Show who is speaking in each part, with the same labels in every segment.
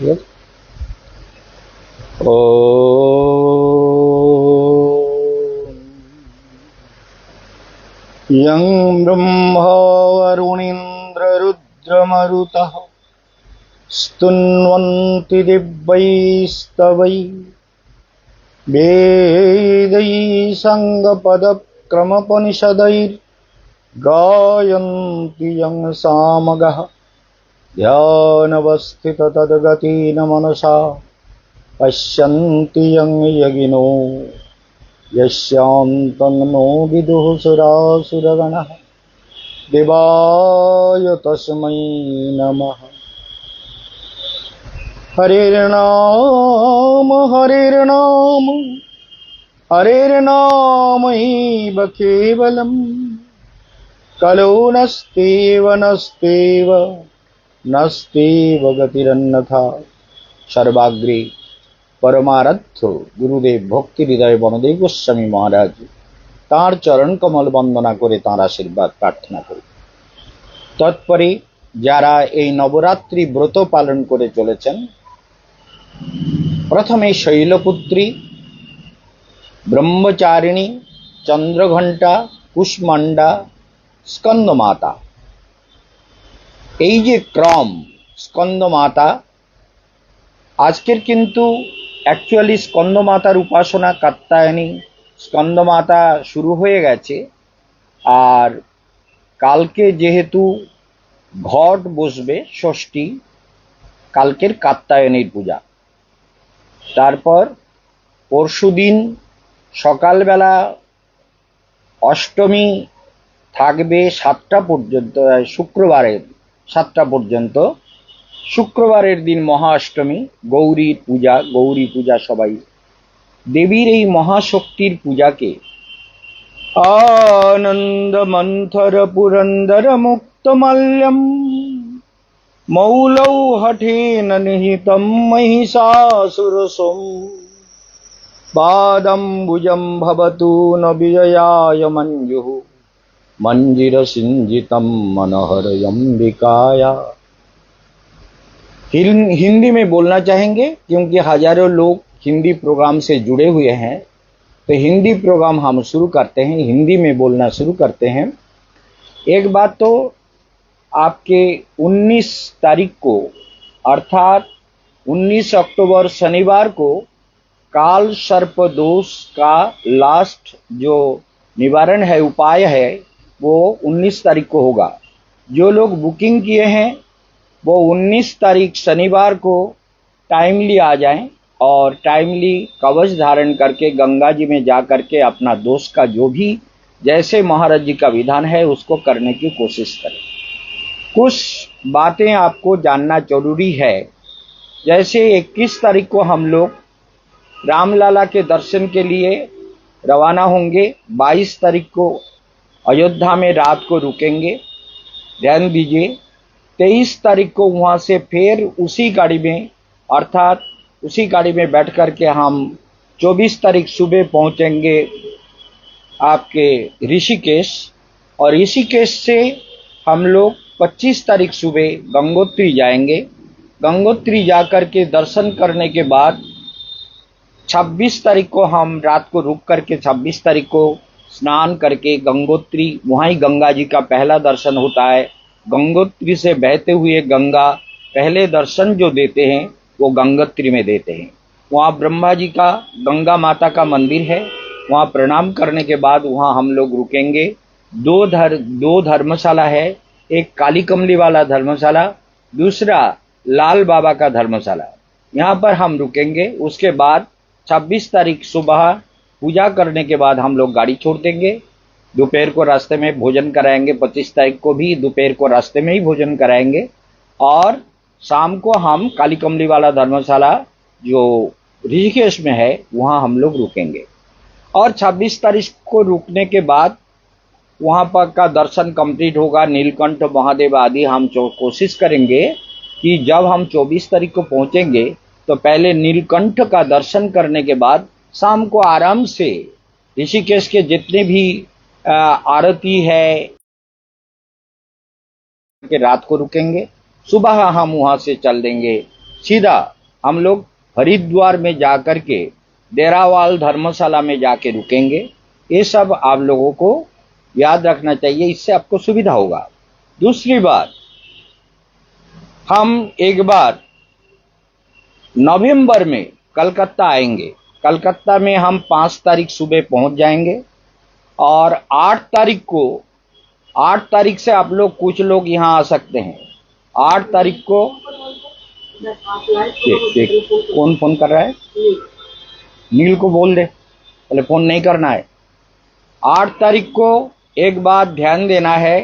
Speaker 1: ठीक है। ओ यं ब्रह्मा वरुणीन्द्ररुद्रमरुतः स्तुन्वन्ति दिव्यैस्तवैः वेदैः साङ्गपदक्रमोपनिषदैर्गायन्ति यं सामगाः ध्यानवस्थिततद्गतेन मनसा पश्यन्ति यं यगिनो यस्यान्तं नो विदुः सुरासुरगणः देवाय तस्मै नमः। हरेर्नाम हरेर्नामैव केवलम् कलो नस्तेव गतिरन्यथा। सर्वाग्रे परमाराध्य गुरुदेव भक्ति हृदय বনদেব গোস্বামী মহারাজ তাঁর চরণ কমল বন্দনা করে তাঁর আশীর্বাদ প্রার্থনা করি। তৎপরে যারা এই নবরাত্রি ব্রত পালন করে চলেছেন, প্রথমে শৈলপুত্রী, ব্রহ্মচারিণী, চন্দ্রঘণ্টা, কুষ্মান্ডা, স্কন্দমাতা, এই যে ক্রম স্কন্দমাতা, আজকের কিন্তু অ্যাকচুয়ালি স্কন্দমাতার উপাসনা কাত্যায়নী স্কন্দমাতা শুরু হয়ে গেছে। আর কালকে যেহেতু ঘট বসবে ষষ্ঠী, কালকের কাত্যায়নীর পূজা। তারপর পরশুদিন সকালবেলা অষ্টমী থাকবে 7টা পর্যন্ত, শুক্রবারের 7টা পর্যন্ত। শুক্রবারের দিন মহাষ্টমী, গৌরীর পূজা, গৌরী পূজা। সবাই দেবীর এই মহাশক্তির পূজাকে আনন্দ মন্থর পুরন্দর মুক্তমাল্যম মৌলৌ হঠেন নিহিতম মহিষাসুরসোম পাদম্বুজম ভবতু ন বিজয়ায় মঞ্জুঃ मंजिर सिंजितम मनोहरयम्बिकाया। हिंदी में बोलना चाहेंगे क्योंकि हजारों लोग हिंदी प्रोग्राम से जुड़े हुए हैं, तो हिंदी प्रोग्राम हम शुरू करते हैं, हिंदी में बोलना शुरू करते हैं। एक बात तो आपके 19 तारीख को अर्थात 19 अक्टूबर शनिवार को काल सर्प दोष का लास्ट जो निवारण है, उपाय है, वो 19 तारीख को होगा। जो लोग बुकिंग किए हैं वो 19 तारीख शनिवार को टाइमली आ जाएं और टाइमली कवच धारण करके गंगा जी में जा करके अपना दोष का जो भी जैसे महाराज जी का विधान है उसको करने की कोशिश करें। कुछ बातें आपको जानना जरूरी है। जैसे 21 तारीख को हम लोग रामलाला के दर्शन के लिए रवाना होंगे। 22 तारीख को अयोध्या में रात को रुकेंगे, ध्यान दीजिए। 23 तारीख को वहाँ से फिर उसी गाड़ी में अर्थात उसी गाड़ी में बैठ कर के हम 24 तारीख सुबह पहुँचेंगे आपके ऋषिकेश, और ऋषिकेश से हम लोग 25 तारीख सुबह गंगोत्री जाएंगे। गंगोत्री जा कर के दर्शन करने के बाद 26 तारीख को हम रात को रुक करके 26 तारीख को स्नान करके गंगोत्री, वहाँ ही गंगा जी का पहला दर्शन होता है। गंगोत्री से बहते हुए गंगा पहले दर्शन जो देते हैं वो गंगोत्री में देते हैं। वहाँ ब्रह्मा जी का, गंगा माता का मंदिर है। वहाँ प्रणाम करने के बाद वहाँ हम लोग रुकेंगे। दो धर्मशाला है, एक काली कमली वाला धर्मशाला, दूसरा लाल बाबा का धर्मशाला। यहाँ पर हम रुकेंगे। उसके बाद 26 तारीख सुबह पूजा करने के बाद हम लोग गाड़ी छोड़ देंगे। दोपहर को रास्ते में भोजन कराएंगे। 25 तारीख को भी दोपहर को रास्ते में ही भोजन कराएंगे, और शाम को हम काली कमली वाला धर्मशाला जो ऋषिकेश में है वहाँ हम लोग रुकेंगे। और 26 तारीख को रुकने के बाद वहाँ पर का दर्शन कंप्लीट होगा। नीलकंठ महादेव आदि हम कोशिश करेंगे कि जब हम 24 तारीख को पहुँचेंगे तो पहले नीलकंठ का दर्शन करने के बाद शाम को आराम से ऋषिकेश के जितने भी आरती है कि रात को रुकेंगे। सुबह हम वहां से चल देंगे सीधा हम लोग हरिद्वार में जाकर के डेरावाल धर्मशाला में जाके रुकेंगे। ये सब आप लोगों को याद रखना चाहिए, इससे आपको सुविधा होगा। दूसरी बात, हम एक बार नवंबर में कलकत्ता आएंगे। कलकत्ता में हम 5 तारीख सुबह पहुंच जाएंगे और 8 तारीख से आप लोग कुछ लोग यहाँ आ सकते हैं। 8 तारीख को कौन फोन कर रहा है? नील को बोल दे, पहले फोन नहीं करना है। 8 तारीख को एक बात ध्यान देना है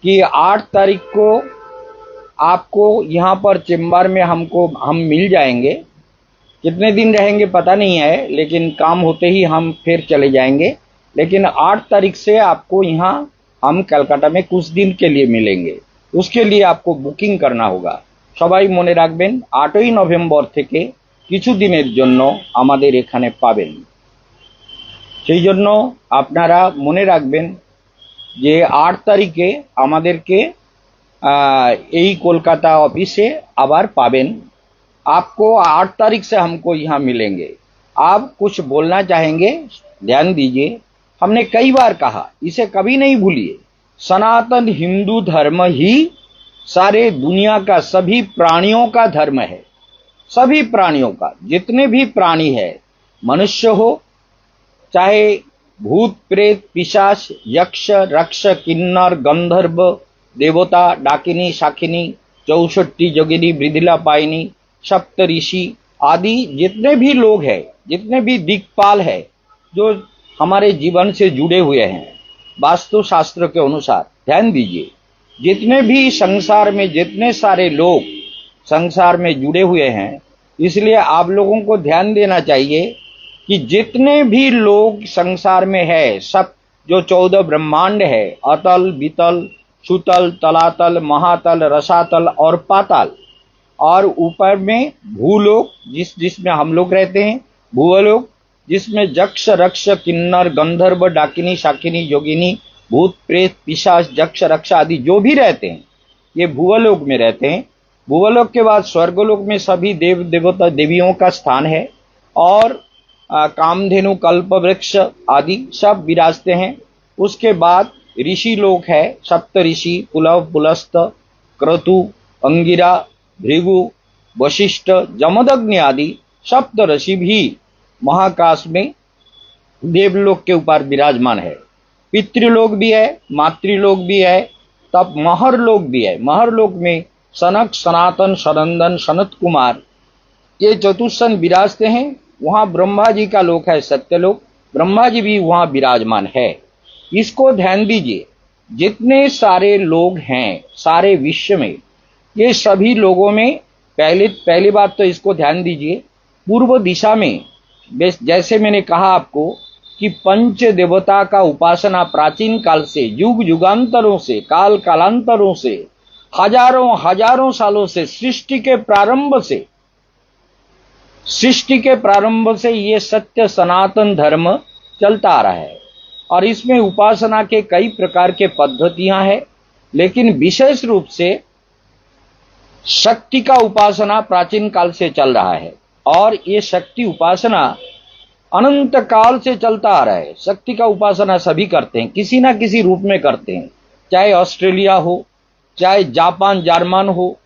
Speaker 1: कि 8 तारीख को आपको यहाँ पर चेम्बर में हम मिल जाएंगे। कितने दिन रहेंगे पता नहीं है, लेकिन काम होते ही हम फिर चले जाएंगे। लेकिन 8 तारीख से आपको यहाँ हम कलकत्ता में कुछ दिन के लिए मिलेंगे। उसके लिए आपको बुकिंग करना होगा। সবাই মনে রাখবেন 8ই নভেম্বর থেকে কিছু দিনের জন্য আমাদের এখানে পাবেন। সেই জন্য আপনারা মনে রাখবেন যে 8 তারিখে আমাদেরকে এই কলকাতা ऑफिसे আবার পাবেন। आपको 8 तारीख से हमको यहाँ मिलेंगे। आप कुछ बोलना चाहेंगे, ध्यान दीजिए। हमने कई बार कहा, इसे कभी नहीं भूलिए। सनातन हिंदू धर्म ही सारे दुनिया का सभी प्राणियों का धर्म है। सभी प्राणियों का, जितने भी प्राणी है, मनुष्य हो चाहे भूत प्रेत पिशाच यक्ष रक्ष किन्नर गंधर्व देवता डाकिनी शाकिनी 64 जोगिनी मृदिला पायनी सप्त ऋषि आदि जितने भी लोग हैं, जितने भी दिक्पाल है जो हमारे जीवन से जुड़े हुए हैं वास्तु शास्त्र के अनुसार, ध्यान दीजिए। जितने भी संसार में जितने सारे लोग संसार में जुड़े हुए हैं, इसलिए आप लोगों को ध्यान देना चाहिए कि जितने भी लोग संसार में है, सब जो 14 ब्रह्मांड है, अतल वितल सुतल तलातल महातल रसातल और पाताल, और ऊपर में भूलोक जिसमें हम लोग रहते हैं, भूवलोक जिसमें यक्ष रक्ष किन्नर गंधर्व डाकिनी शाकिनी योगिनी भूत प्रेत पिशाच यक्ष रक्ष आदि जो भी रहते हैं, ये भूवलोक में रहते हैं। भूवलोक के बाद स्वर्गलोक में सभी देव देवता देवियों का स्थान है और कामधेनु कल्प वृक्ष आदि सब विराजते हैं। उसके बाद ऋषि लोक है, सप्त ऋषि पुलव पुलस्त क्रतु अंगिरा भृगु वशिष्ठ जमदग्नि आदि सप्त ऋषि भी महाकाश में देवलोक के ऊपर विराजमान है। पितृलोक भी है, मातृलोक भी है, तब महरलोक भी है। महरलोक में सनक सनातन सनंदन सनत कुमार ये चतुष्सन विराजते हैं। वहां ब्रह्मा जी का लोक है सत्यलोक, ब्रह्मा जी भी वहां विराजमान है। इसको ध्यान दीजिए। जितने सारे लोग हैं सारे विश्व में, ये सभी लोगों में पहली बात तो इसको ध्यान दीजिए, पूर्व दिशा में जैसे मैंने कहा आपको कि पंच देवता का उपासना प्राचीन काल से युग युगांतरों से काल कालांतरों से हजारों सालों से सृष्टि के प्रारंभ से ये सत्य सनातन धर्म चलता आ रहा है। और इसमें उपासना के कई प्रकार के पद्धतियां हैं, लेकिन विशेष रूप से शक्ति का उपासना प्राचीन काल से चल रहा है और ये शक्ति उपासना अनंत काल से चलता आ रहा है। शक्ति का उपासना सभी करते हैं, किसी ना किसी रूप में करते हैं, चाहे ऑस्ट्रेलिया हो, चाहे जापान जर्मन हो,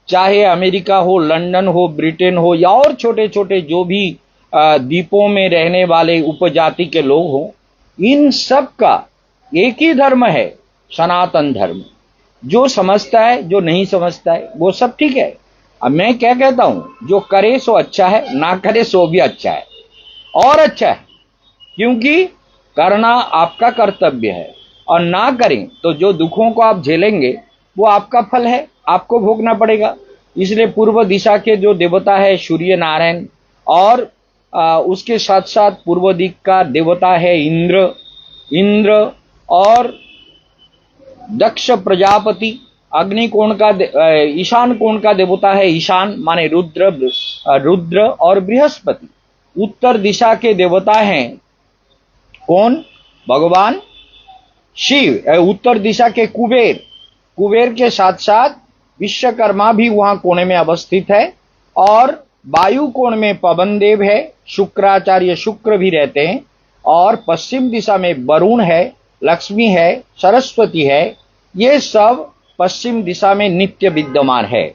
Speaker 1: चाहे अमेरिका हो, लंदन हो, ब्रिटेन हो, या और छोटे छोटे जो भी द्वीपों में रहने वाले उपजाति के लोग हो, इन सब का एक ही धर्म है, सनातन धर्म। जो समझता है जो नहीं समझता है वो सब ठीक है। अब मैं क्या कहता हूं, जो करे सो अच्छा है, ना करे सो भी अच्छा है और अच्छा है, क्योंकि करना आपका कर्तव्य है और ना करें तो जो दुखों को आप झेलेंगे वो आपका फल है, आपको भोगना पड़ेगा। इसलिए पूर्व दिशा के जो देवता है सूर्य नारायण, और उसके साथ साथ पूर्व दिक का देवता है इंद्र और दक्ष प्रजापति। अग्नि कोण का ईशान कोण का देवता है ईशान माने रुद्र और बृहस्पति। उत्तर दिशा के देवता हैं कौन? भगवान शिव। उत्तर दिशा के कुबेर के साथ साथ विश्वकर्मा भी वहां कोने में अवस्थित है और वायु कोण में पवन देव है, शुक्राचार्य शुक्र भी रहते हैं, और पश्चिम दिशा में वरुण है, लक्ष्मी है, सरस्वती है। ये सब पश्चिम दिशा में नित्य विद्यमान है।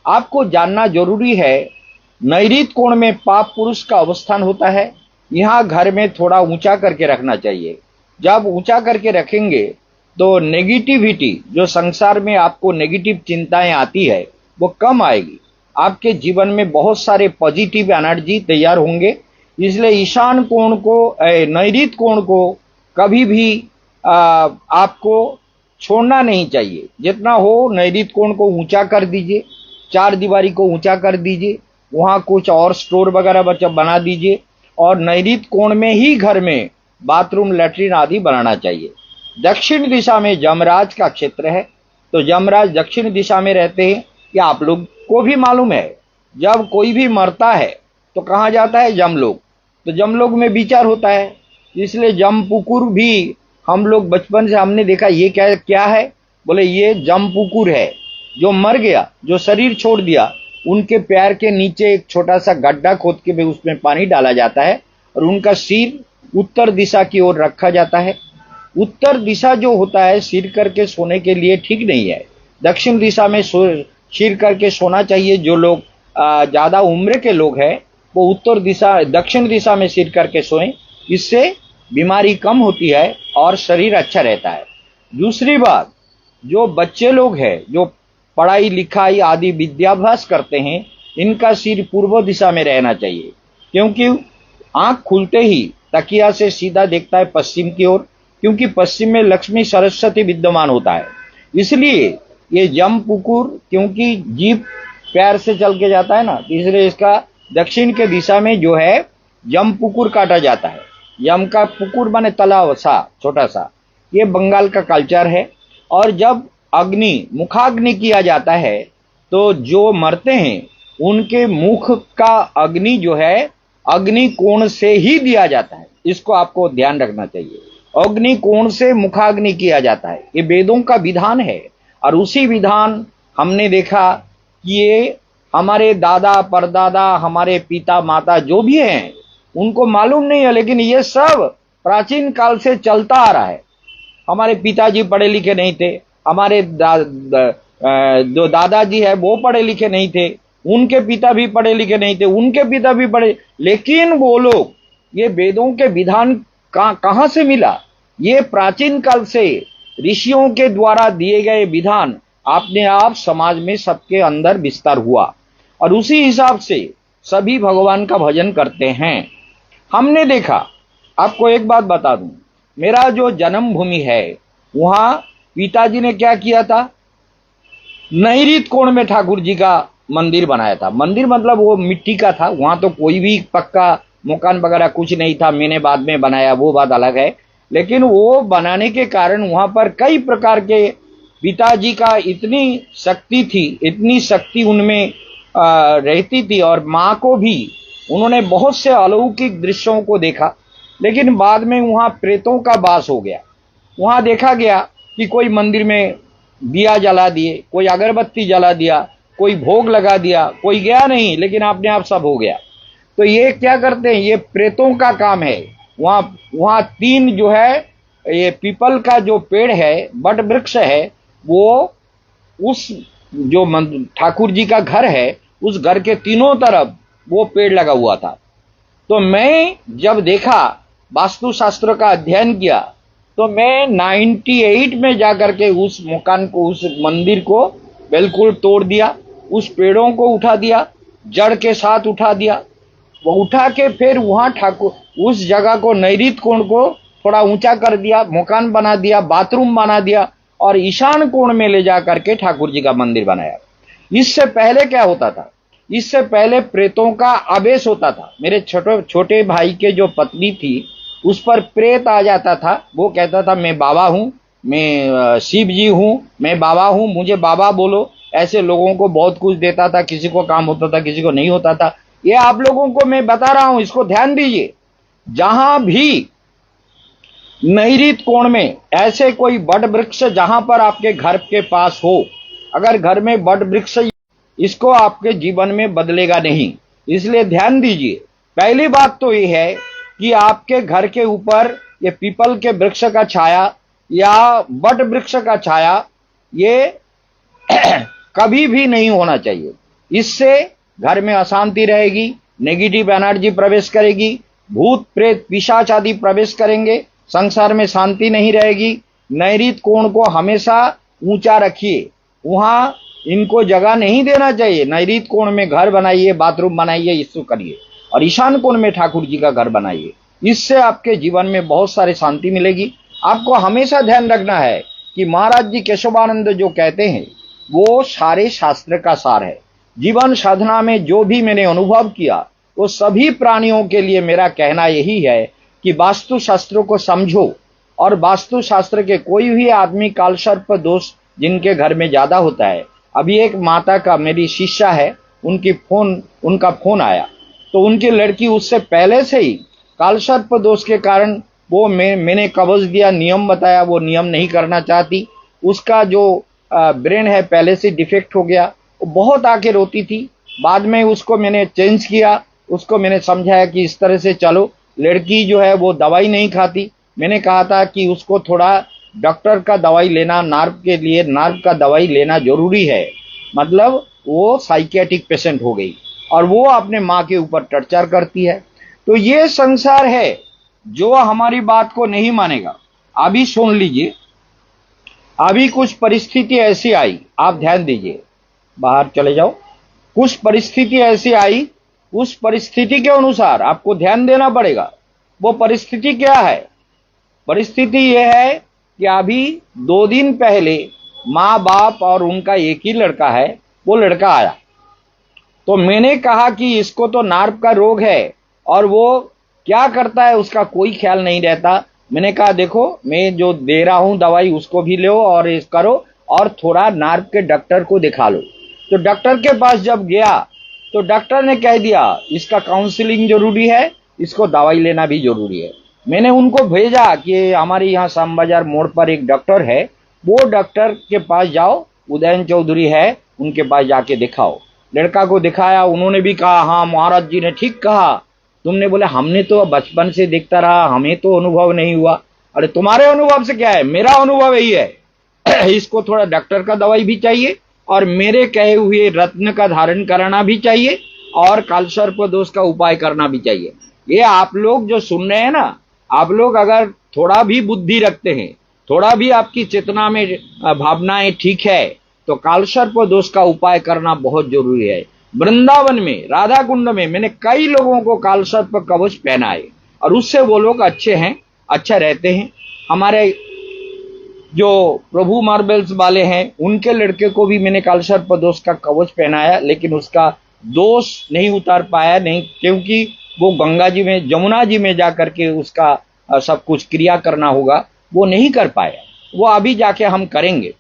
Speaker 1: आपको जानना जरूरी है, नैऋत्य कोण में पाप पुरुष का अवस्थान होता है। यहाँ घर में थोड़ा ऊंचा करके रखना चाहिए। जब ऊंचा करके रखेंगे तो नेगेटिविटी, जो संसार में आपको नेगेटिव चिंताएं आती है, वो कम आएगी। आपके जीवन में बहुत सारे पॉजिटिव एनर्जी तैयार होंगे। इसलिए ईशान कोण को, नैऋत्य कोण को कभी भी आपको छोड़ना नहीं चाहिए। जितना हो नैऋत्य कोण को ऊंचा कर दीजिए, चार दीवारी को ऊंचा कर दीजिए, वहां कुछ और स्टोर वगैरह बना दीजिए, और नैऋत्य कोण में ही घर में बाथरूम, लैट्रिन आदि बनाना चाहिए। दक्षिण दिशा में यमराज का क्षेत्र है, तो यमराज दक्षिण दिशा में रहते हैं। ये आप लोग को भी मालूम है, जब कोई भी मरता है तो कहाँ जाता है? यमलोक। तो यमलोक में विचार होता है, इसलिए जमपुकुर भी हम लोग बचपन से हमने देखा। ये क्या है? बोले ये जमपुकुर है। जो मर गया, जो शरीर छोड़ दिया, उनके पैर के नीचे एक छोटा सा गड्ढा खोद के उसमें पानी डाला जाता है और उनका सिर उत्तर दिशा की ओर रखा जाता है। उत्तर दिशा जो होता है सिर करके सोने के लिए ठीक नहीं है। दक्षिण दिशा में सिर करके सोना चाहिए। जो लोग ज्यादा उम्र के लोग हैं वो दक्षिण दिशा में सिर करके सोएं। इससे बीमारी कम होती है और शरीर अच्छा रहता है। दूसरी बात, जो बच्चे लोग हैं जो पढ़ाई लिखाई आदि विद्याभ्यास करते हैं, इनका सिर पूर्व दिशा में रहना चाहिए, क्योंकि आंख खुलते ही तकिया से सीधा देखता है पश्चिम की ओर, क्योंकि पश्चिम में लक्ष्मी सरस्वती विद्यमान होता है। इसलिए ये जमपुकुर, क्योंकि जीभ पैर से चल के जाता है ना, इसलिए इसका दक्षिण के दिशा में जो है जमपुकुर काटा जाता है। यम का पुकुर माने तालाब सा, छोटा सा। ये बंगाल का कल्चर है। और जब मुखाग्नि किया जाता है तो जो मरते हैं उनके मुख का अग्नि जो है अग्नि कोण से ही दिया जाता है। इसको आपको ध्यान रखना चाहिए। अग्नि कोण से मुखाग्नि किया जाता है, ये वेदों का विधान है। और उसी विधान हमने देखा कि ये हमारे दादा परदादा, हमारे पिता माता जो भी हैं उनको मालूम नहीं है, लेकिन ये सब प्राचीन काल से चलता आ रहा है। हमारे पिताजी पढ़े लिखे नहीं थे, हमारे जो दादाजी है वो पढ़े लिखे नहीं थे, उनके पिता भी पढ़े लिखे नहीं थे, उनके पिता भी पढ़े, लेकिन वो लोग ये वेदों के विधान कहां से मिला? ये प्राचीन काल से ऋषियों के द्वारा दिए गए विधान अपने आप समाज में सबके अंदर विस्तार हुआ और उसी हिसाब से सभी भगवान का भजन करते हैं। हमने देखा, आपको एक बात बता दूं, मेरा जो जन्मभूमि है वहां पिताजी ने क्या किया था? नैऋत्य कोण में ठाकुर जी का मंदिर बनाया था। मंदिर मतलब वो मिट्टी का था, वहां तो कोई भी पक्का मकान वगैरह कुछ नहीं था। मैंने बाद में बनाया, वो बात अलग है। लेकिन वो बनाने के कारण वहां पर कई प्रकार के, पिताजी का इतनी शक्ति थी, इतनी शक्ति उनमें रहती थी, और माँ को भी उन्होंने बहुत से अलौकिक दृश्यों को देखा। लेकिन बाद में वहां प्रेतों का वास हो गया। वहां देखा गया कि कोई मंदिर में दिया जला दिए, कोई अगरबत्ती जला दिया, कोई भोग लगा दिया, कोई गया नहीं, लेकिन अपने आप सब हो गया। तो ये क्या करते हैं? ये प्रेतों का काम है। वहां 3 जो है ये पीपल का जो पेड़ है, बट वृक्ष है, वो उस जो ठाकुर जी का घर है उस घर के तीनों तरफ वो पेड़ लगा हुआ था। तो मैं जब देखा, वास्तु शास्त्र का अध्ययन किया, तो मैं 98 में जाकर के उस मकान को, उस मंदिर को बिल्कुल तोड़ दिया, उस पेड़ों को उठा दिया, जड़ के साथ उठा दिया। वो उठा के फिर वहां ठाकुर, उस जगह को, नैऋत्य कोण को थोड़ा ऊंचा कर दिया, मकान बना दिया, बाथरूम बना दिया और ईशान कोण में ले जा करके ठाकुर जी का मंदिर बनाया। इससे पहले क्या होता था? इससे पहले प्रेतों का आवेश होता था। मेरे छोटे भाई के जो पत्नी थी उस पर प्रेत आ जाता था। वो कहता था मैं बाबा हूं, मैं शिव जी हूं, मैं बाबा हूं, मुझे बाबा बोलो। ऐसे लोगों को बहुत कुछ देता था, किसी को काम होता था, किसी को नहीं होता था। ये आप लोगों को मैं बता रहा हूं, इसको ध्यान दीजिए। जहां भी नैऋत्य कोण में ऐसे कोई बड़ वृक्ष जहां पर आपके घर के पास हो, अगर घर में बड़ वृक्ष इसको आपके जीवन में बदलेगा नहीं। इसलिए ध्यान दीजिए, पहली बात तो ये है कि आपके घर के ऊपर ये पीपल के वृक्ष का छाया या बट वृक्ष का छाया ये कभी भी नहीं होना चाहिए। इससे घर में अशांति रहेगी, नेगेटिव एनर्जी प्रवेश करेगी, भूत प्रेत पिशाच आदि प्रवेश करेंगे, संसार में शांति नहीं रहेगी। नैऋत्य कोण को हमेशा ऊंचा रखिए, वहां इनको जगह नहीं देना चाहिए। नैऋत्य कोण में घर बनाइए, बाथरूम बनाइए, इसको करिए, और ईशान कोण में ठाकुर जी का घर बनाइए। इससे आपके जीवन में बहुत सारी शांति मिलेगी। आपको हमेशा ध्यान रखना है कि महाराज जी केशवानंद जो कहते हैं वो सारे शास्त्र का सार है। जीवन साधना में जो भी मैंने अनुभव किया वो सभी प्राणियों के लिए मेरा कहना यही है कि वास्तु शास्त्रों को समझो, और वास्तु शास्त्र के कोई भी आदमी कालसर्प दोष जिनके घर में ज्यादा होता है। अभी एक माता का, मेरी शिष्या है, उनका फोन आया, तो उनकी लड़की उससे पहले से ही कालसर्प दोष के कारण वो मैंने कवच दिया, नियम बताया, वो नियम नहीं करना चाहती। उसका जो ब्रेन है पहले से डिफेक्ट हो गया, वो बहुत आके रोती थी। बाद में उसको मैंने चेंज किया, उसको मैंने समझाया कि इस तरह से चलो। लड़की जो है वो दवाई नहीं खाती। मैंने कहा था कि उसको थोड़ा डॉक्टर का दवाई लेना, नर्व के लिए नर्व का दवाई लेना जरूरी है। मतलब वो साइकियाट्रिक पेशेंट हो गई और वो अपने माँ के ऊपर टर्चर करती है। तो ये संसार है जो हमारी बात को नहीं मानेगा। अभी सुन लीजिए, अभी कुछ परिस्थिति ऐसी आई, आप ध्यान दीजिए, बाहर चले जाओ। कुछ परिस्थिति ऐसी आई, उस परिस्थिति के अनुसार आपको ध्यान देना पड़ेगा। वो परिस्थिति क्या है? परिस्थिति यह है कि अभी 2 दिन पहले माँ बाप और उनका एक ही लड़का है, वो लड़का आया। तो मैंने कहा कि इसको तो नर्व का रोग है और वो क्या करता है उसका कोई ख्याल नहीं रहता। मैंने कहा देखो, मैं जो दे रहा हूं दवाई उसको भी लो और इस करो, और थोड़ा नर्व के डॉक्टर को दिखा लो। तो डॉक्टर के पास जब गया तो डॉक्टर ने कह दिया इसका काउंसलिंग जरूरी है, इसको दवाई लेना भी जरूरी है। मैंने उनको भेजा कि हमारे यहाँ शाम बाजार मोड़ पर एक डॉक्टर है, वो डॉक्टर के पास जाओ, उदयन चौधरी है, उनके पास जाके दिखाओ। लड़का को दिखाया, उन्होंने भी कहा हाँ महाराज जी ने ठीक कहा। तुमने बोले हमने तो बचपन से देखता रहा, हमें तो अनुभव नहीं हुआ। अरे तुम्हारे अनुभव से क्या है, मेरा अनुभव यही है। इसको थोड़ा डॉक्टर का दवाई भी चाहिए और मेरे कहे हुए रत्न का धारण करना भी चाहिए और कालसर्प दोष का उपाय करना भी चाहिए। ये आप लोग जो सुन रहे हैं ना, आप लोग अगर थोड़ा भी बुद्धि रखते हैं, थोड़ा भी आपकी चेतना में भावनाएं ठीक है, तो कालसर्प दोष का उपाय करना बहुत जरूरी है। वृंदावन में, राधा कुंड में मैंने कई लोगों को कालसर्प कवच पहनाए और उससे वो लोग अच्छे हैं, अच्छा रहते हैं। हमारे जो प्रभु मार्बल्स वाले हैं उनके लड़के को भी मैंने कालसर्प दोष का कवच पहनाया, लेकिन उसका दोष नहीं उतार पाया, नहीं, क्योंकि वो गंगा जी में, जमुना जी में जाकर के उसका सब कुछ क्रिया करना होगा, वो नहीं कर पाया। वो अभी जाके हम करेंगे।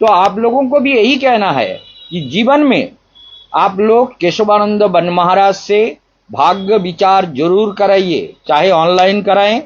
Speaker 1: तो आप लोगों को भी यही कहना है कि जीवन में आप लोग केशवानंद बन महाराज से भाग्य विचार जरूर कराइए, चाहे ऑनलाइन कराएं।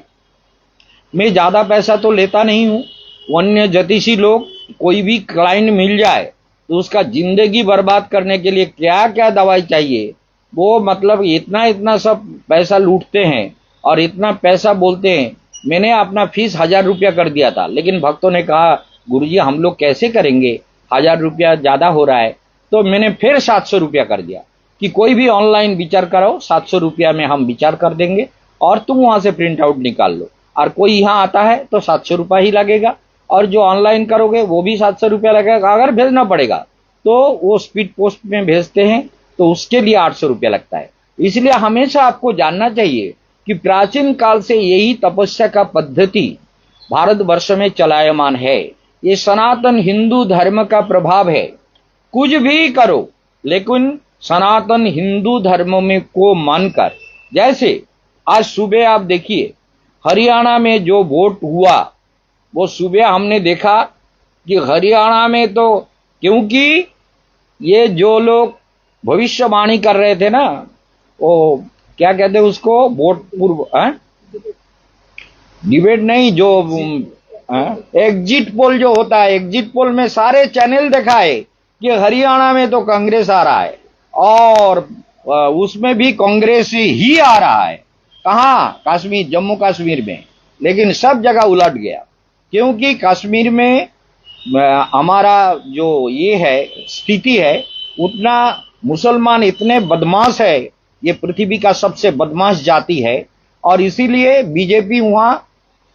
Speaker 1: मैं ज्यादा पैसा तो लेता नहीं हूं। वन्य ज्योतिषी लोग, कोई भी क्लाइंट मिल जाए तो उसका जिंदगी बर्बाद करने के लिए क्या क्या दवाई चाहिए, वो मतलब इतना सब पैसा लूटते हैं और इतना पैसा बोलते हैं। मैंने अपना फीस 1000 रुपया कर दिया था, लेकिन भक्तों ने कहा गुरुजी हम लोग कैसे करेंगे, 1000 रुपया ज्यादा हो रहा है। तो मैंने फिर 700 रुपया कर दिया कि कोई भी ऑनलाइन विचार कराओ, 700 रुपया में हम विचार कर देंगे और तुम वहां से प्रिंट आउट निकाल लो। और कोई यहाँ आता है तो 700 रुपया ही लगेगा, और जो ऑनलाइन करोगे वो भी 700 रुपया लगेगा। अगर भेजना पड़ेगा तो वो स्पीड पोस्ट में भेजते हैं तो उसके लिए 800 रुपया लगता है। इसलिए हमेशा आपको जानना चाहिए कि प्राचीन काल से यही तपस्या का पद्धति भारतवर्ष में चलायमान है। ये सनातन हिंदू धर्म का प्रभाव है। कुछ भी करो लेकिन सनातन हिंदू धर्म में को मानकर, जैसे आज सुबह आप देखिए हरियाणा में जो वोट हुआ, वो सुबह हमने देखा कि हरियाणा में तो, क्योंकि ये जो लोग भविष्यवाणी कर रहे थे ना, वो क्या कहते हैं उसको, वोट पूर्व डिबेट नहीं, जो एग्जिट पोल जो होता है, एग्जिट पोल में सारे चैनल दिखाए कि हरियाणा में तो कांग्रेस आ रहा है और उसमें भी कांग्रेस ही आ रहा है। कहां? कश्मीर, जम्मू कश्मीर में। लेकिन सब जगह उलट गया, क्योंकि कश्मीर में हमारा जो ये है स्थिति है, उतना मुसलमान इतने बदमाश है, ये पृथ्वी का सबसे बदमाश जाति है, और इसीलिए बीजेपी वहां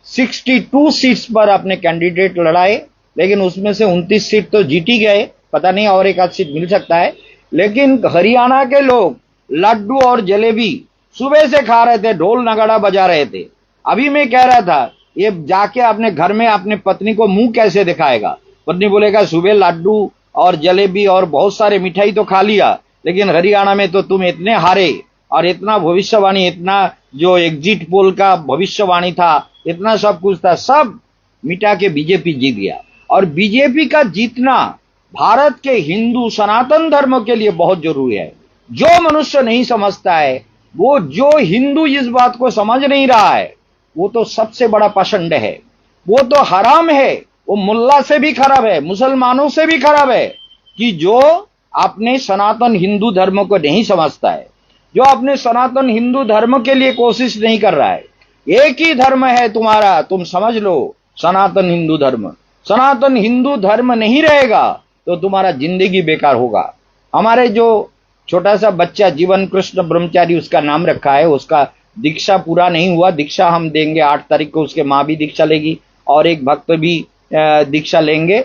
Speaker 1: 62 सीट्स पर अपने कैंडिडेट लड़ाए, लेकिन उसमें से 29 सीट तो जीत ही गए, पता नहीं और एक आध सीट मिल सकता है। लेकिन हरियाणा के लोग लड्डू और जलेबी सुबह से खा रहे थे, ढोल नगाड़ा बजा रहे थे। अभी मैं कह रहा था, ये जाके अपने घर में अपने पत्नी को मुंह कैसे दिखाएगा? पत्नी बोलेगा सुबह लड्डू और जलेबी और बहुत सारे मिठाई तो खा लिया, लेकिन हरियाणा में तो तुम इतने हारे, और इतना भविष्यवाणी, इतना जो एग्जिट पोल का भविष्यवाणी था, इतना सब कुछ था, सब मिटा के बीजेपी जीत गया। और बीजेपी का जीतना भारत के हिंदू सनातन धर्म के लिए बहुत जरूरी है। जो मनुष्य नहीं समझता है, वो जो हिंदू इस बात को समझ नहीं रहा है, वो तो सबसे बड़ा पाषंड है, वो तो हराम है, वो मुल्ला से भी खराब है, मुसलमानों से भी खराब है, कि जो अपने सनातन हिंदू धर्म को नहीं समझता है, जो अपने सनातन हिंदू धर्म के लिए कोशिश नहीं कर रहा है। एक ही धर्म है तुम्हारा, तुम समझ लो, सनातन हिंदू धर्म। सनातन हिंदू धर्म नहीं रहेगा तो तुम्हारा जिंदगी बेकार होगा। हमारे जो छोटा सा बच्चा जीवन कृष्ण ब्रह्मचारी उसका नाम रखा है, उसका दीक्षा पूरा नहीं हुआ, दीक्षा हम देंगे 8 तारीख को, उसके माँ भी दीक्षा लेगी और एक भक्त भी दीक्षा लेंगे।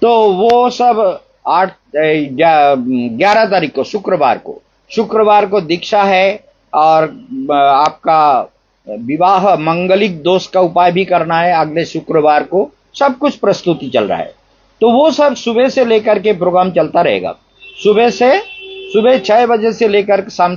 Speaker 1: तो वो सब 11 तारीख को शुक्रवार को दीक्षा है, और आपका विवाह मंगलिक दोष का उपाय भी करना है अगले शुक्रवार को। सब कुछ प्रस्तुति चल रहा है, तो वो सब सुबह से लेकर के प्रोग्राम चलता रहेगा। सुबह 6 बजे से लेकर शाम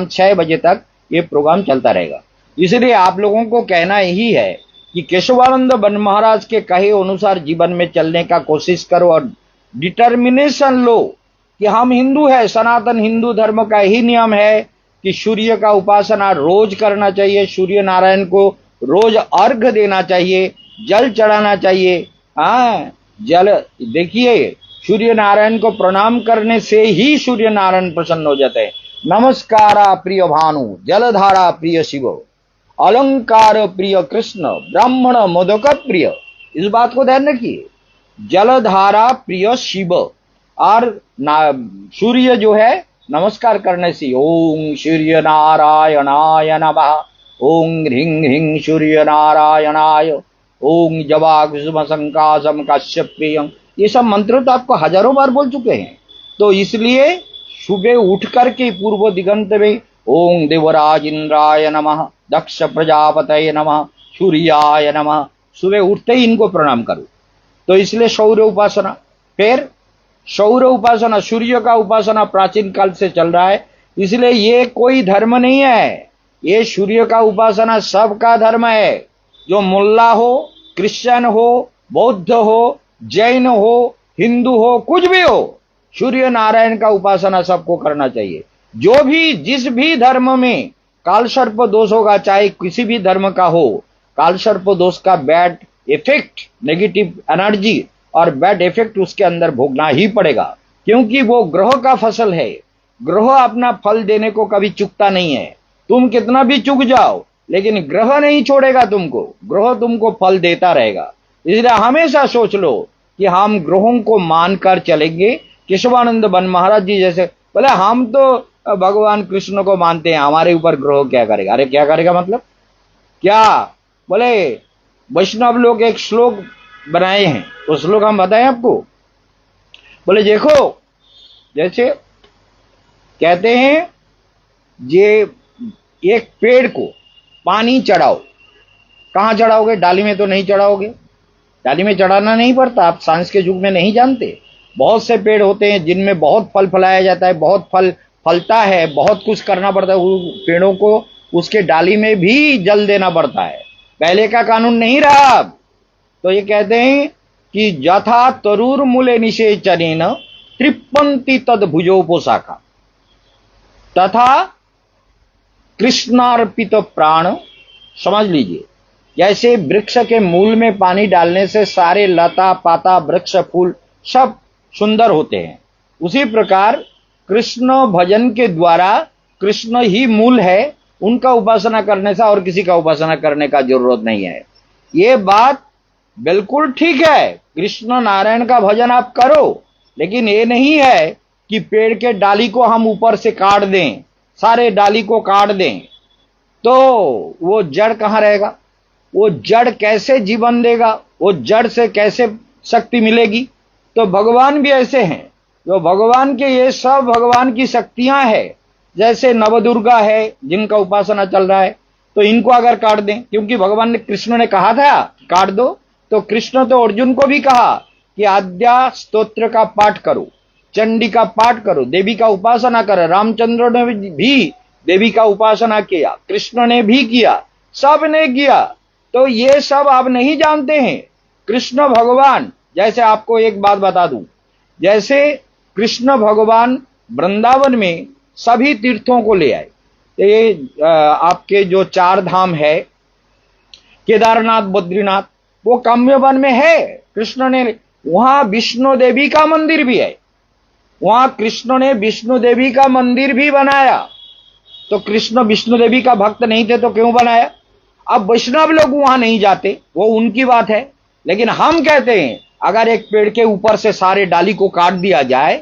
Speaker 1: 6 बजे तक ये प्रोग्राम चलता रहेगा। इसलिए आप लोगों को कहना यही है कि केशवानंद बन महाराज के कहे अनुसार जीवन में चलने का कोशिश करो, और डिटर्मिनेशन लो कि हम हिंदू है। सनातन हिंदू धर्म का ही नियम है कि सूर्य का उपासना रोज करना चाहिए, सूर्य नारायण को रोज अर्घ देना चाहिए, जल चढ़ाना चाहिए। जल देखिए, सूर्य नारायण को प्रणाम करने से ही सूर्य नारायण प्रसन्न हो जाते हैं। नमस्कारा प्रिय भानु, जलधारा प्रिय शिव, अलंकार प्रिय कृष्ण, ब्राह्मण मोदक प्रिय। इस बात को ध्यान रखिए, जलधारा प्रिय शिव, और सूर्य जो है नमस्कार करने से ओम सूर्य नारायणाय नमः, ओम ह्रीं ह्रीं सूर्य नारायणाय, ओम जवा कुसुम संकाशम काश्यप्रियम, ये सब मंत्र तो आपको हजारों बार बोल चुके हैं। तो इसलिए सुबह उठ करके पूर्व दिगंत में ओम देवराज इंद्राय नमः, दक्ष प्रजापतये नमः, सूर्याय नमः, सुबह उठते ही इनको प्रणाम करो। तो इसलिए सौर्य उपासना, फिर सौर्य उपासना, सूर्य का उपासना प्राचीन काल से चल रहा है। इसलिए ये कोई धर्म नहीं है, ये सूर्य का उपासना सबका धर्म है। जो मुल्ला हो, क्रिश्चियन हो, बौद्ध हो, जैन हो, हिंदू हो, कुछ भी हो, सूर्य नारायण का उपासना सबको करना चाहिए। जो भी जिस भी धर्म में कालसर्प दोष होगा, चाहे किसी भी धर्म का हो, कालसर्प दोष का बैड इफेक्ट, नेगेटिव एनर्जी और बैड इफेक्ट उसके अंदर भोगना ही पड़ेगा, क्योंकि वो ग्रह का फसल है। ग्रह अपना फल देने को कभी चूकता नहीं है। तुम कितना भी चूक जाओ, लेकिन ग्रह नहीं छोड़ेगा तुमको, ग्रह तुमको फल देता रहेगा। इसलिए हमेशा सोच लो कि हम ग्रहों को मानकर चलेंगे। केशवानंद बन महाराज जी जैसे बोले, हम तो भगवान कृष्ण को मानते हैं, हमारे ऊपर ग्रह क्या करेगा? अरे क्या करेगा मतलब क्या? बोले वैष्णव लोग एक श्लोक बनाए हैं, तो श्लोक हम बताएं आपको। बोले देखो, जैसे कहते हैं, ये एक पेड़ को पानी चढ़ाओ, कहां चढ़ाओगे? डाली में तो नहीं चढ़ाओगे, डाली में चढ़ाना नहीं पड़ता। आप साइंस के युग में नहीं जानते, बहुत से पेड़ होते हैं जिनमें बहुत फल फलाया जाता है, बहुत फल फलता है, बहुत कुछ करना पड़ता है। पेड़ों को उसके डाली में भी जल देना पड़ता है, पहले का कानून नहीं रहा अब। तो ये कहते हैं कि यथा तरुर मूले निषेचनेन तृप्पन्ति तद भुजोपशाखा, तथा कृष्णार्पित प्राण। समझ लीजिए, जैसे वृक्ष के मूल में पानी डालने से सारे लता पाता वृक्ष फूल सब सुंदर होते हैं। उसी प्रकार कृष्ण भजन के द्वारा कृष्ण ही मूल है, उनका उपासना करने से और किसी का उपासना करने का जरूरत नहीं है। ये बात बिल्कुल ठीक है, कृष्ण नारायण का भजन आप करो, लेकिन ये नहीं है कि पेड़ के डाली को हम ऊपर से काट दें, सारे डाली को काट दें, तो वो जड़ कहां रहेगा, वो जड़ कैसे जीवन देगा, वो जड़ से कैसे शक्ति मिलेगी। तो भगवान भी ऐसे हैं, जो भगवान के ये सब भगवान की शक्तियां हैं, जैसे नवदुर्गा है जिनका उपासना चल रहा है, तो इनको अगर काट दें, क्योंकि भगवान ने कृष्ण ने कहा था काट दो, तो कृष्ण तो अर्जुन को भी कहा कि आद्या स्तोत्र का पाठ करो, चंडी का पाठ करो, देवी का उपासना करो। रामचंद्र ने भी देवी का उपासना किया, कृष्ण ने भी किया, सब ने किया। तो ये सब आप नहीं जानते हैं। कृष्ण भगवान, जैसे आपको एक बात बता दूं, जैसे कृष्ण भगवान वृंदावन में सभी तीर्थों को ले आए। ये आपके जो 4 धाम है, केदारनाथ, बद्रीनाथ, वो काम्यवन में है। कृष्ण ने वहां विष्णु देवी का मंदिर भी है, वहां कृष्ण ने विष्णु देवी का मंदिर भी बनाया। तो कृष्ण विष्णु देवी का भक्त नहीं थे तो क्यों बनाया? अब वैष्णव लोग वहां नहीं जाते, वो उनकी बात है, लेकिन हम कहते हैं अगर एक पेड़ के ऊपर से सारे डाली को काट दिया जाए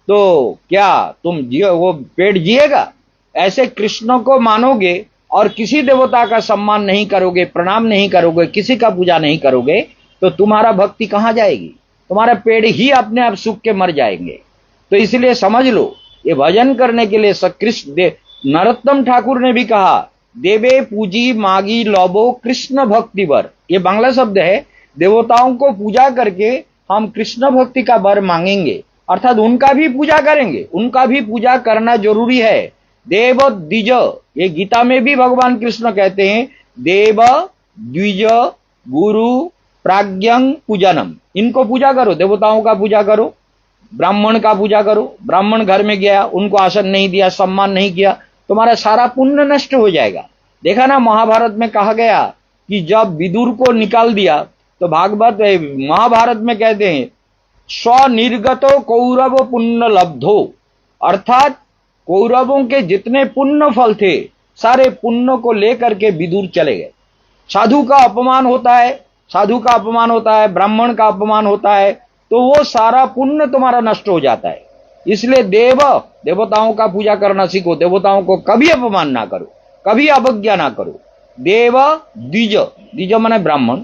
Speaker 1: तो क्या तुम जियो, वो पेड़ जिएगा? ऐसे कृष्ण को मानोगे और किसी देवता का सम्मान नहीं करोगे, प्रणाम नहीं करोगे, किसी का पूजा नहीं करोगे, तो तुम्हारा भक्ति कहां जाएगी? तुम्हारा पेड़ ही अपने आप सूख के मर जाएंगे। तो इसलिए समझ लो, ये भजन करने के लिए कृष्ण नरोत्तम ठाकुर ने भी कहा, देवे पूजी मागी लोबो कृष्ण भक्ति वर। ये बांग्ला शब्द है, देवताओं को पूजा करके हम कृष्ण भक्ति का वर मांगेंगे, अर्थात उनका भी पूजा करेंगे, उनका भी पूजा करना जरूरी है। देव द्विज, ये गीता में भी भगवान कृष्ण कहते हैं, देव द्विज गुरु प्राज्ञं पूजनम, इनको पूजा करो, देवताओं का पूजा करो, ब्राह्मण का पूजा करो। ब्राह्मण घर में गया, उनको आसन नहीं दिया, सम्मान नहीं किया, तुम्हारा सारा पुण्य नष्ट हो जाएगा। देखा ना, महाभारत में कहा गया कि जब विदुर को निकाल दिया, तो भागवत महाभारत में कहते हैं स्वनिर्गतो कौरव पुण्य लब्धो, अर्थात कौरवों के जितने पुण्य फल थे, सारे पुण्य को लेकर के विदुर चले गए। साधु का अपमान होता है, साधु का अपमान होता है, ब्राह्मण का अपमान होता है, तो वो सारा पुण्य तुम्हारा नष्ट हो जाता है। इसलिए देवताओं का पूजा करना सीखो, देवताओं को कभी अपमान ना करो, कभी अवज्ञा ना करो। देव द्विज, द्विज माने ब्राह्मण,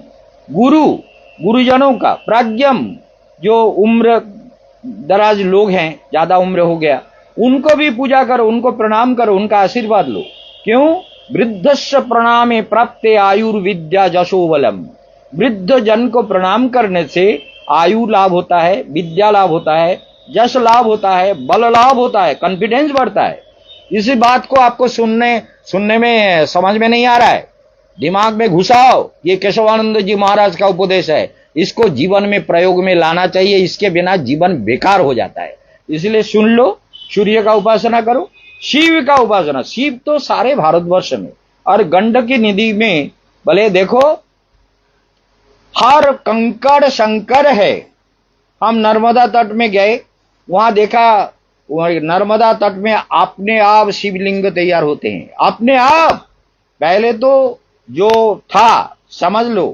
Speaker 1: गुरु गुरुजनों का, प्राज्ञम जो उम्र दराज लोग हैं, ज्यादा उम्र हो गया, उनको भी पूजा करो, उनको प्रणाम करो, उनका आशीर्वाद लो। क्यों? वृद्धस्य प्रणामे प्राप्ते आयुर्विद्या जशोबलम। वृद्ध जन को प्रणाम करने से आयु लाभ होता है, विद्या लाभ होता है, यश लाभ होता है, बल लाभ होता है, कॉन्फिडेंस बढ़ता है। इसी बात को आपको सुनने में समझ में नहीं आ रहा है, दिमाग में घुसाओ। ये केशवानंद जी महाराज का उपदेश है, इसको जीवन में प्रयोग में लाना चाहिए, इसके बिना जीवन बेकार हो जाता है। इसलिए सुन लो, सूर्य का उपासना करो, शिव का उपासना। शिव तो सारे भारतवर्ष में, और गंडकी नदी में भले देखो हर कंकड़ शंकर है। हम नर्मदा तट में गए, वहां देखा नर्मदा तट में अपने आप शिवलिंग तैयार होते हैं, अपने आप। पहले तो जो था, समझ लो,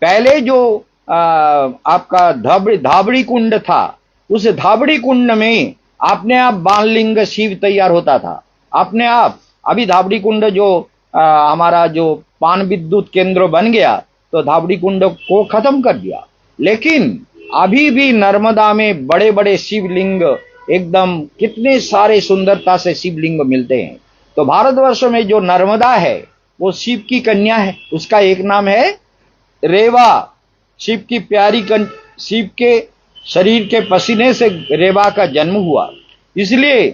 Speaker 1: पहले जो आपका धाबड़ी कुंड था, उस धाबड़ी कुंड में अपने आप बाणलिंग शिव तैयार होता था, अपने आप। अभी धाबड़ी कुंड जो हमारा जो पान विद्युत केंद्र बन गया, तो धाबड़ी कुंड को खत्म कर दिया, लेकिन अभी भी नर्मदा में बड़े बड़े शिवलिंग, एकदम कितने सारे सुंदरता से शिवलिंग मिलते हैं। तो भारतवर्ष में जो नर्मदा है वो शिव की कन्या है, उसका एक नाम है रेवा। शिव की प्यारी शिव के शरीर के पसीने से रेवा का जन्म हुआ, इसलिए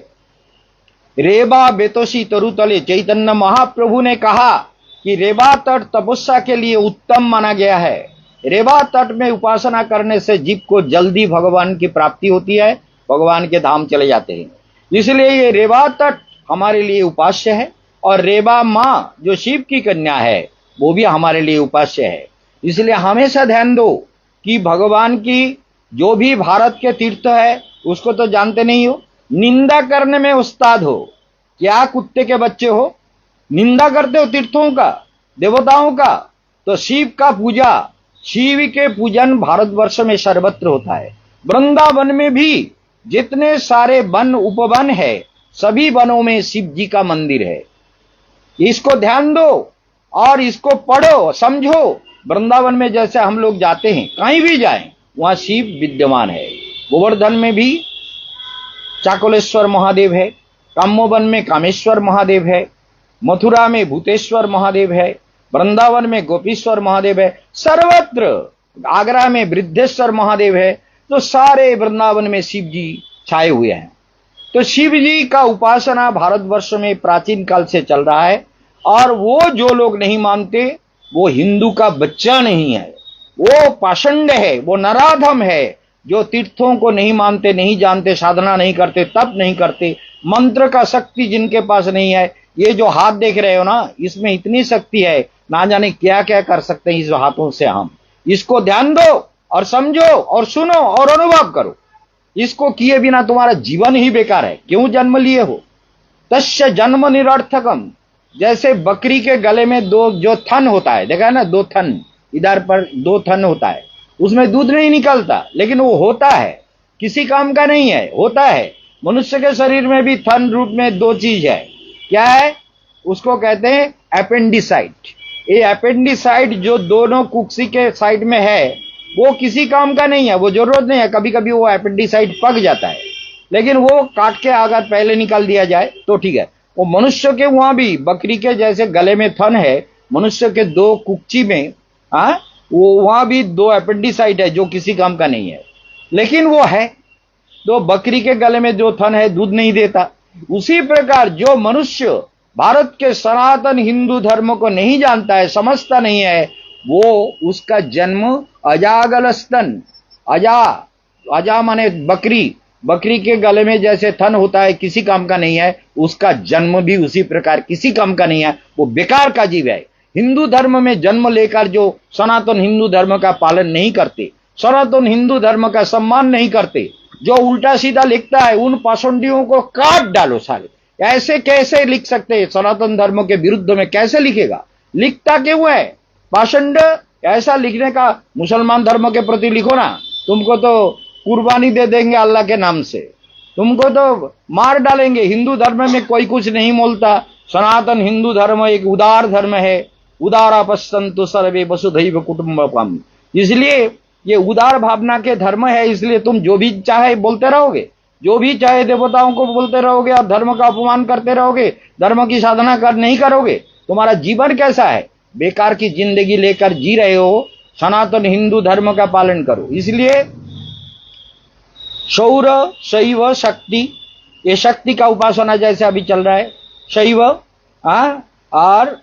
Speaker 1: रेवा बेतोशी तरुतले। चैतन्य महाप्रभु ने कहा कि रेवा तट तपस्या के लिए उत्तम माना गया है। रेवा तट में उपासना करने से जीव को जल्दी भगवान की प्राप्ति होती है, भगवान के धाम चले जाते हैं। इसलिए ये रेवा तट हमारे लिए उपास्य है, और रेवा माँ जो शिव की कन्या है वो भी हमारे लिए उपास्य है। इसलिए हमेशा ध्यान दो कि भगवान की जो भी भारत के तीर्थ है उसको तो जानते नहीं हो, निंदा करने में उस्ताद हो। क्या कुत्ते के बच्चे हो, निंदा करते हो तीर्थों का, देवताओं का। तो शिव का पूजा, शिव के पूजन भारतवर्ष में सर्वत्र होता है। वृंदावन में भी जितने सारे वन उपवन है, सभी वनों में शिव जी का मंदिर है। इसको ध्यान दो और इसको पढ़ो, समझो। वृंदावन में जैसे हम लोग जाते हैं, कहीं भी जाएं, वहां शिव विद्यमान है। गोवर्धन में भी चाकुलेश्वर महादेव है, कामोवन में कामेश्वर महादेव है, मथुरा में भूतेश्वर महादेव है, वृंदावन में गोपीश्वर महादेव है, सर्वत्र आगरा में वृद्धेश्वर महादेव है। तो सारे वृंदावन में शिव जी छाए हुए हैं। तो शिव जी का उपासना भारतवर्ष में प्राचीन काल से चल रहा है। और वो जो लोग नहीं मानते, वो हिंदू का बच्चा नहीं है, वो पाषंड है, वो नराधम है। जो तीर्थों को नहीं मानते, नहीं जानते, साधना नहीं करते, तप नहीं करते, मंत्र का शक्ति जिनके पास नहीं है। ये जो हाथ देख रहे हो ना, इसमें इतनी शक्ति है, ना जाने क्या क्या कर सकते हैं इस हाथों से हम। इसको ध्यान दो और समझो और सुनो और अनुभव करो। इसको किए बिना तुम्हारा जीवन ही बेकार है। क्यों जन्म लिए हो? तस्य जन्म निरर्थकम। जैसे बकरी के गले में दो जो थन होता है, देखा है ना, दो थन, इधर पर दो थन होता है, उसमें दूध नहीं निकलता, लेकिन वो होता है, किसी काम का नहीं है, होता है। मनुष्य के शरीर में भी थन रूप में दो चीज है। क्या है? उसको कहते हैं अपेंडिसाइट। ये अपेंडिसाइट जो दोनों कुक्सी के साइड में है, वो किसी काम का नहीं है, वो जरूरत नहीं है। कभी कभी वो अपेंडिसाइट पक जाता है, लेकिन वो काट के अगर पहले निकाल दिया जाए तो ठीक है। वो मनुष्य के वहां भी बकरी के जैसे गले में थन है, मनुष्य के दो कुक्ची में, वो वहां भी दो अपेंडिसाइट है जो किसी काम का नहीं है, लेकिन वो है। तो बकरी के गले में जो थन है दूध नहीं देता। उसी प्रकार जो मनुष्य भारत के सनातन हिंदू धर्म को नहीं जानता है, समझता नहीं है, वो उसका जन्म अजागल स्तन, अजा माने बकरी, बकरी के गले में जैसे थन होता है, किसी काम का नहीं है, उसका जन्म भी उसी प्रकार किसी काम का नहीं है। वो बेकार का जीव है। हिंदू धर्म में जन्म लेकर जो सनातन हिंदू धर्म का पालन नहीं करते, सनातन हिंदू धर्म का सम्मान नहीं करते, जो उल्टा सीधा लिखता है, उन पाषंडियों को काट डालो साले। ऐसे कैसे लिख सकते हैं? सनातन धर्म के विरुद्ध में कैसे लिखेगा? लिखता क्यों है पाषंड? ऐसा लिखने का मुसलमान धर्म के प्रति लिखो ना, तुमको तो कुर्बानी दे देंगे अल्लाह के नाम से, तुमको तो मार डालेंगे। हिंदू धर्म में कोई कुछ नहीं बोलता। सनातन हिंदू धर्म एक उदार धर्म है। उदारा पश्यन्तु सर्वे वसुधैव कुटुम्बकम्। इसलिए ये उदार भावना के धर्म है। इसलिए तुम जो भी चाहे बोलते रहोगे, जो भी चाहे देवताओं को बोलते रहोगे और धर्म का अपमान करते रहोगे, धर्म की साधना नहीं करोगे। तुम्हारा जीवन कैसा है? बेकार की जिंदगी लेकर जी रहे हो। सनातन हिंदू धर्म का पालन करो। इसलिए शौर, शैव, शक्ति, ये शक्ति का उपासना जैसे अभी चल रहा है, शैव और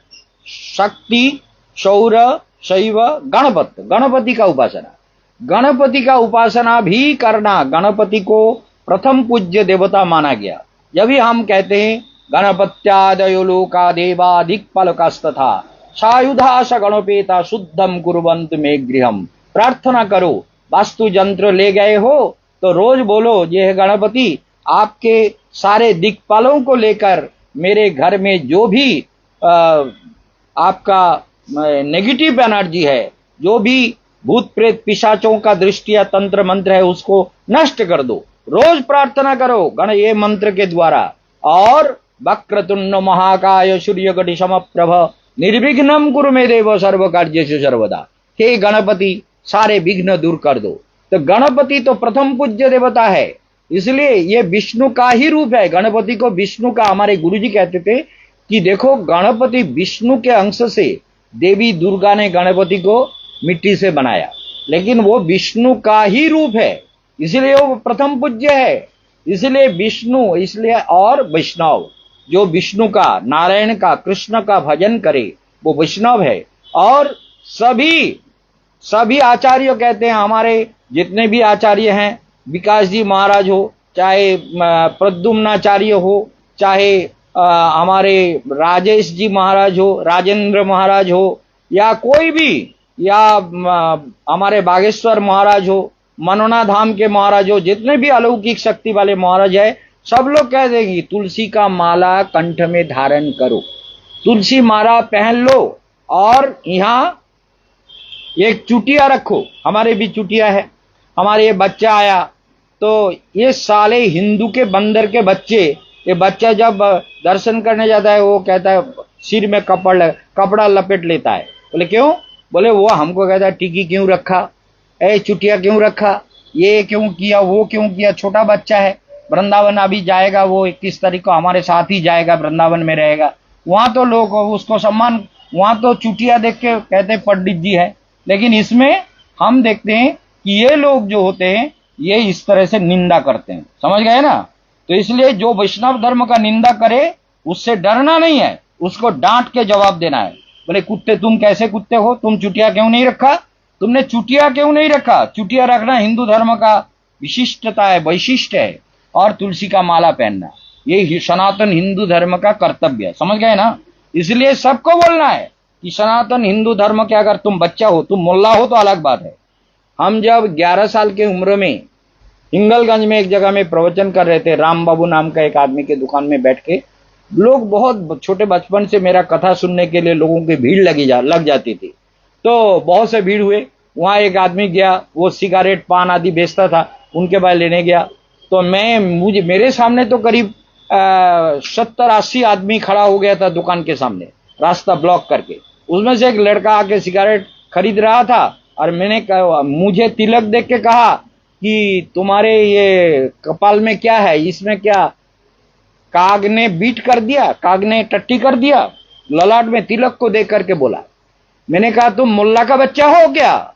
Speaker 1: शक्ति, शौर, शैव, गणपति का उपासना। गणपति का उपासना भी करना। गणपति को प्रथम पूज्य देवता माना गया। जब भी हम कहते हैं गणपत्यादयो लोका देवा दिक्पालकास्तथा सायुधास गणपेता शुद्धम कुर्वन्तु मे गृहम। प्रार्थना करो। वास्तु यंत्र ले गए हो तो रोज बोलो, ये गणपति आपके सारे दिक्पालों को लेकर मेरे घर में जो भी आपका नेगेटिव एनर्जी है, जो भी भूत प्रेत पिशाचों का दृष्टिया तंत्र मंत्र है, उसको नष्ट कर दो। रोज प्रार्थना करो गण ये मंत्र के द्वारा। और वक्रतुंड महाकाय सूर्यकोटि समप्रभ निर्विघ्नं कुरु मे देव सर्व कार्येषु सर्वदा। हे गणपति, सारे विघ्न दूर कर दो। तो गणपति तो प्रथम पूज्य देवता है, इसलिए ये विष्णु का ही रूप है। गणपति को विष्णु का, हमारे गुरुजी कहते थे कि देखो गणपति विष्णु के अंश से, देवी दुर्गा ने गणपति को मिट्टी से बनाया, लेकिन वो विष्णु का ही रूप है, इसलिए वो प्रथम पूज्य है। इसलिए विष्णु, इसलिए और वैष्णव, जो विष्णु का, नारायण का, कृष्ण का भजन करे वो वैष्णव है। और सभी आचार्य कहते हैं, हमारे जितने भी आचार्य हैं, विकास जी महाराज हो, चाहे प्रद्युम्नाचार्य हो, चाहे हमारे राजेश जी महाराज हो, राजेंद्र महाराज हो, या कोई भी, या हमारे बागेश्वर महाराज हो, मनोना धाम के महाराज हो, जितने भी अलौकिक शक्ति वाले महाराज है, सब लोग कह देगी तुलसी का माला कंठ में धारण करो, तुलसी माला पहन लो, और यहाँ एक चुटिया रखो। हमारे भी चुटिया है। हमारे ये बच्चा आया तो ये साले हिंदू के बंदर के बच्चे, ये बच्चा जब दर्शन करने जाता है वो कहता है सिर में कपड़ा लपेट लेता है। बोले क्यों? बोले वो हमको कहता है टिकी क्यों रखा, ए चुटिया क्यों रखा, ये क्यों किया, वो क्यों किया। छोटा बच्चा है, वृंदावन अभी जाएगा, वो 21 तारीख को हमारे साथ ही जाएगा, वृंदावन में रहेगा। वहां तो लोग उसको सम्मान, वहां तो चुटिया देख के कहते पंडित जी है। लेकिन इसमें हम देखते हैं कि ये लोग जो होते हैं ये इस तरह से निंदा करते हैं, समझ गए ना। तो इसलिए जो वैष्णव धर्म का निंदा करे उससे डरना नहीं है, उसको डांट के जवाब देना है। बोले कुत्ते तुम कैसे कुत्ते हो, तुम चुटिया क्यों नहीं रखा, तुमने चुटिया क्यों नहीं रखा। चुटिया रखना हिंदू धर्म का विशिष्टता है, वैशिष्ट है। और तुलसी का माला पहनना ये सनातन हिंदू धर्म का कर्तव्य है, समझ गए ना। इसलिए सबको बोलना है कि सनातन हिंदू धर्म के, अगर तुम बच्चा हो, तुम मुल्ला हो तो अलग बात है। हम जब 11 साल की उम्र में हिंगलगंज में एक जगह में प्रवचन कर रहे थे, राम बाबू नाम का एक आदमी के दुकान में बैठ के, लोग बहुत छोटे बचपन से मेरा कथा सुनने के लिए लोगों की भीड़ लग जाती थी। तो बहुत से भीड़ हुए, वहां एक आदमी गया, वो सिगारेट पान आदि बेचता था, उनके पास लेने गया। तो मेरे सामने तो करीब 70-80 आदमी खड़ा हो गया था दुकान के सामने, रास्ता ब्लॉक करके। उसमें से एक लड़का आके सिगारेट खरीद रहा था, और मैंने मुझे तिलक देख के कहा कि तुम्हारे ये कपाल में क्या है, इसमें क्या काग ने बीट कर दिया, काग ने टट्टी कर दिया। ललाट में तिलक को देख करके बोला। मैंने कहा तुम मुल्ला का बच्चा हो क्या,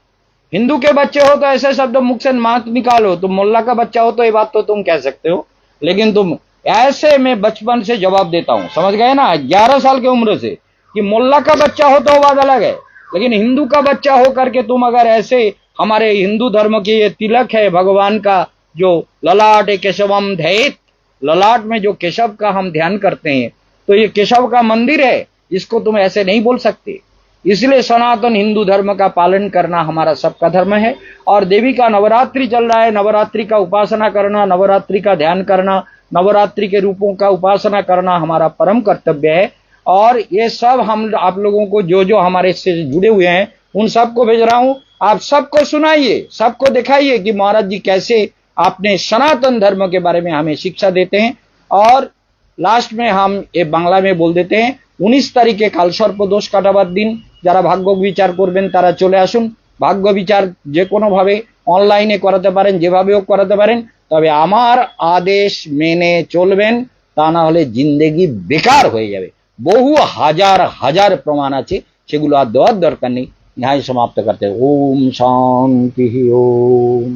Speaker 1: हिंदू के बच्चे हो तो ऐसे शब्द मुख से मत निकालो, तुम मुल्ला का बच्चा हो तो ये बात तो तुम कह सकते हो, लेकिन तुम ऐसे, मैं बचपन से जवाब देता हूं, समझ गए ना, 11 साल की उम्र से, कि मुल्ला का बच्चा हो तो बात अलग है, लेकिन हिंदू का बच्चा हो करके तुम अगर ऐसे, हमारे हिंदू धर्म के ये तिलक है भगवान का, जो ललाट केशवम ध्येत, ललाट में जो केशव का हम ध्यान करते हैं, तो ये केशव का मंदिर है, इसको तुम ऐसे नहीं बोल सकते। इसलिए सनातन हिंदू धर्म का पालन करना हमारा सबका धर्म है। और देवी का नवरात्रि चल रहा है, नवरात्रि का उपासना करना, नवरात्रि का ध्यान करना, नवरात्रि के रूपों का उपासना करना हमारा परम कर्तव्य है। और ये सब हम आप लोगों को, जो जो हमारे से जुड़े हुए हैं, उन सबको भेज रहा हूं। आप सबको सुनाइए, सबको दिखाइए कि महाराज जी कैसे आपने सनातन धर्म के बारे में हमें शिक्षा देते हैं। और लास्ट में हम ये बांग्ला में बोल देते हैं, 19 तारीखे काल सर्पदोष काटाबार दिन, যারা ভাগ্য বিচার করবেন তারা চলে আসুন। ভাগ্য বিচার যে কোনো ভাবে অনলাইনে করাতে পারেন, যেভাবেও করাতে পারেন, তবে আমার আদেশ মেনে চলবেন, তা না হলে জিন্দেগি বেকার হয়ে যাবে। বহু হাজার হাজার প্রমাণ আছে, সেগুলো আর দেওয়ার দরকার নেই। ইহাই সমাপ্ত করতে। ওম শান্তি ওম।